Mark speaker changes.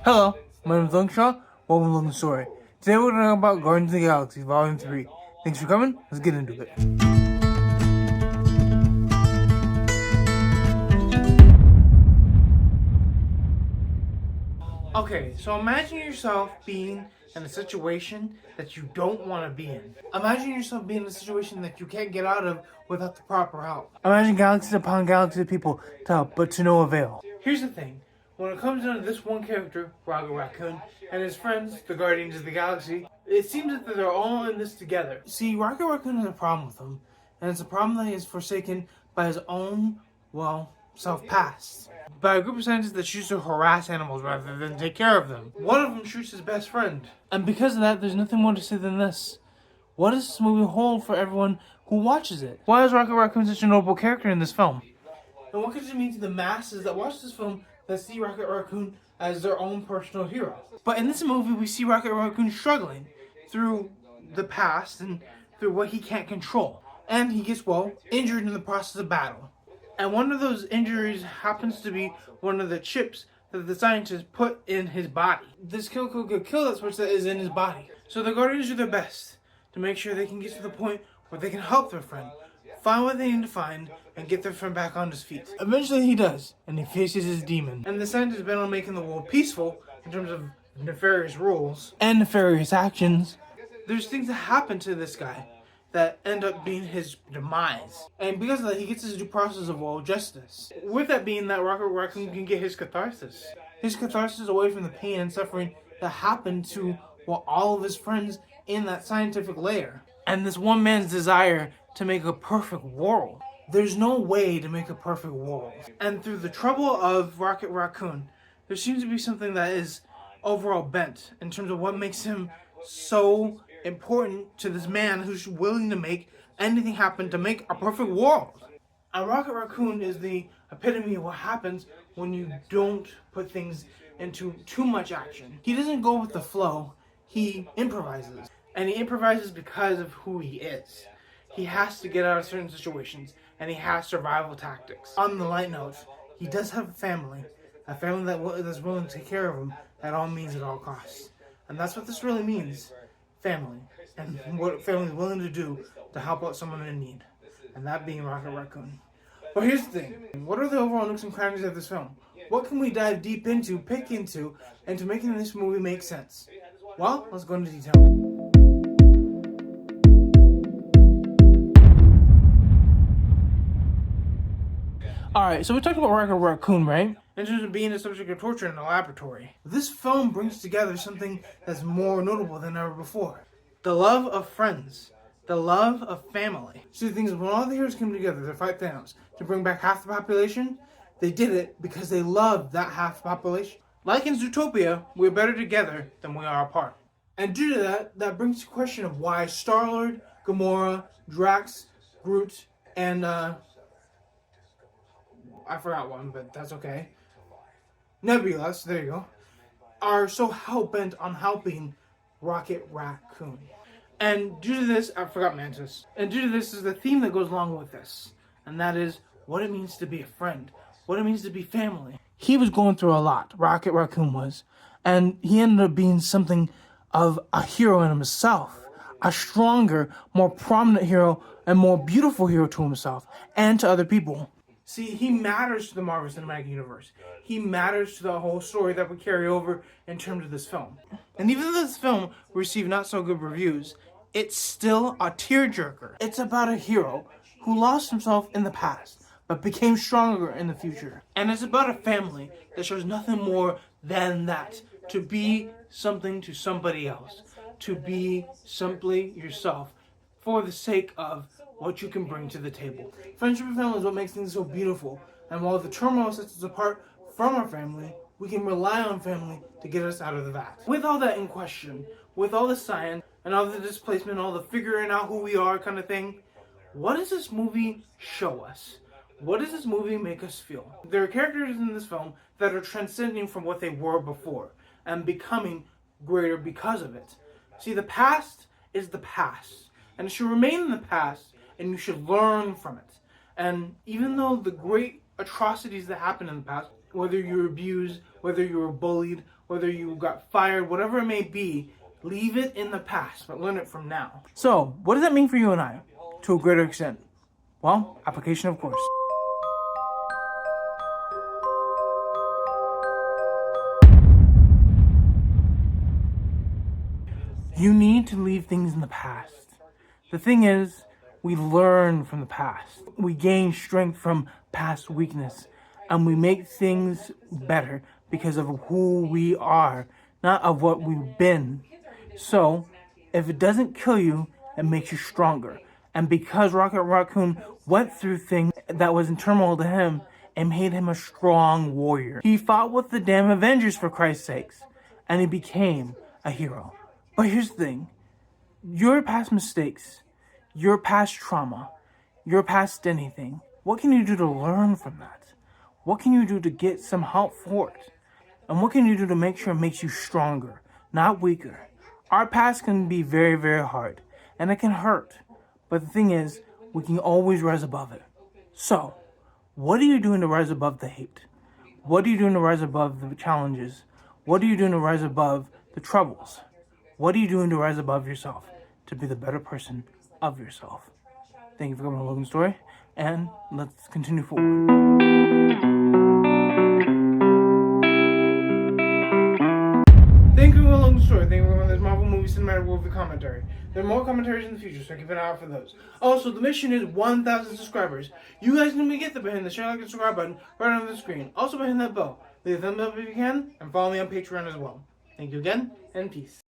Speaker 1: Hello, my name is Lungshaw. Welcome to Logan Story. Today we're going to talk about Guardians of the Galaxy, Volume 3. Thanks for coming. Let's get into it. Okay, so imagine yourself being in a situation that you don't want to be in. Imagine yourself being in a situation that you can't get out of without the proper help. Imagine galaxies upon galaxies of people to help, but to no avail. Here's the thing. When it comes down to this one character, Rocket Raccoon, and his friends, the Guardians of the Galaxy, it seems that they're all in this together. See, Rocket Raccoon has a problem with him, and it's a problem that he is forsaken by his own, self-past. By a group of scientists that choose to harass animals rather than take care of them. One of them shoots his best friend. And because of that, there's nothing more to say than this. What does this movie hold for everyone who watches it? Why is Rocket Raccoon such a notable character in this film? And what could it mean to the masses that watch this film that see Rocket Raccoon as their own personal hero? But in this movie, we see Rocket Raccoon struggling through the past and through what he can't control. And he gets, injured in the process of battle. And one of those injuries happens to be one of the chips that the scientists put in his body. This kill could kill that switch that is in his body. So the Guardians do their best to make sure they can get to the point where they can help their friend, find what they need to find, and get their friend back on his feet. Eventually he does, and he faces his demon. And the scientists been on making the world peaceful in terms of nefarious rules and nefarious actions. There's things that happen to this guy that end up being his demise. And because of that, he gets his due process of justice. With that being that Rocket Raccoon can get his catharsis. His catharsis away from the pain and suffering that happened to all of his friends in that scientific lair. And this one man's desire to make a perfect world. There's no way to make a perfect world. And through the trouble of Rocket Raccoon, there seems to be something that is overall bent in terms of what makes him so important to this man who's willing to make anything happen to make a perfect world. And Rocket Raccoon is the epitome of what happens when you don't put things into too much action. He doesn't go with the flow, he improvises. And he improvises because of who he is. He has to get out of certain situations, and he has survival tactics. On the light note, he does have a family that's willing to take care of him at all means, at all costs. And that's what this really means. Family, and what family is willing to do to help out someone in need, and that being Rocket Raccoon. But here's the thing, what are the overall nooks and crannies of this film? What can we dive deep into, pick into, and to making this movie make sense? Well, let's go into detail. Alright, so we talked about Rocket Raccoon, right? In terms of being a subject of torture in a laboratory. This film brings together something that's more notable than ever before. The love of friends. The love of family. See, the thing is, when all the heroes came together to fight Thanos, to bring back half the population, they did it because they loved that half population. Like in Zootopia, we're better together than we are apart. And due to that, that brings the question of why Star-Lord, Gamora, Drax, Groot, and I forgot one, but that's okay. Nebula, so there you go, are so hell-bent on helping Rocket Raccoon. And due to this, I forgot Mantis. And due to this is the theme that goes along with this. And that is what it means to be a friend. What it means to be family. He was going through a lot, Rocket Raccoon was. And he ended up being something of a hero in himself. A stronger, more prominent hero, and more beautiful hero to himself. And to other people. See, he matters to the Marvel Cinematic Universe. He matters to the whole story that we carry over in terms of this film. And even though this film received not so good reviews, it's still a tearjerker. It's about a hero who lost himself in the past, but became stronger in the future. And it's about a family that shows nothing more than that. To be something to somebody else. To be simply yourself for the sake of what you can bring to the table. Friendship and family is what makes things so beautiful. And while the turmoil sets us apart from our family, we can rely on family to get us out of the vat. With all that in question, with all the science, and all the displacement, all the figuring out who we are kind of thing, what does this movie show us? What does this movie make us feel? There are characters in this film that are transcending from what they were before, and becoming greater because of it. See, the past is the past, and it should remain in the past, and you should learn from it. And even though the great atrocities that happened in the past, whether you were abused, whether you were bullied, whether you got fired, whatever it may be, leave it in the past, but learn it from now. So, what does that mean for you and I, to a greater extent? Well, application, of course. You need to leave things in the past. The thing is, we learn from the past. We gain strength from past weakness. And we make things better because of who we are, not of what we've been. So, if it doesn't kill you, it makes you stronger. And because Rocket Raccoon went through things that was in turmoil to him, it made him a strong warrior. He fought with the damn Avengers, for Christ's sakes, and he became a hero. But here's the thing. Your past mistakes, your past trauma, your past anything, what can you do to learn from that? What can you do to get some help for it? And what can you do to make sure it makes you stronger, not weaker? Our past can be very, very hard, and it can hurt. But the thing is, we can always rise above it. So, what are you doing to rise above the hate? What are you doing to rise above the challenges? What are you doing to rise above the troubles? What are you doing to rise above yourself, to be the better person of yourself? Thank you for coming to Logan's Story, and let's continue forward. Thank you for Logan's Story. Thank you for this Marvel movie cinematic worldview commentary. There are more commentaries in the future, so keep an eye out for those. Also, the mission is 1,000 subscribers. You guys can get there by hitting the share, like, and subscribe button right on the screen. Also by hitting that bell. Leave a thumbs up if you can, and follow me on Patreon as well. Thank you again, and peace.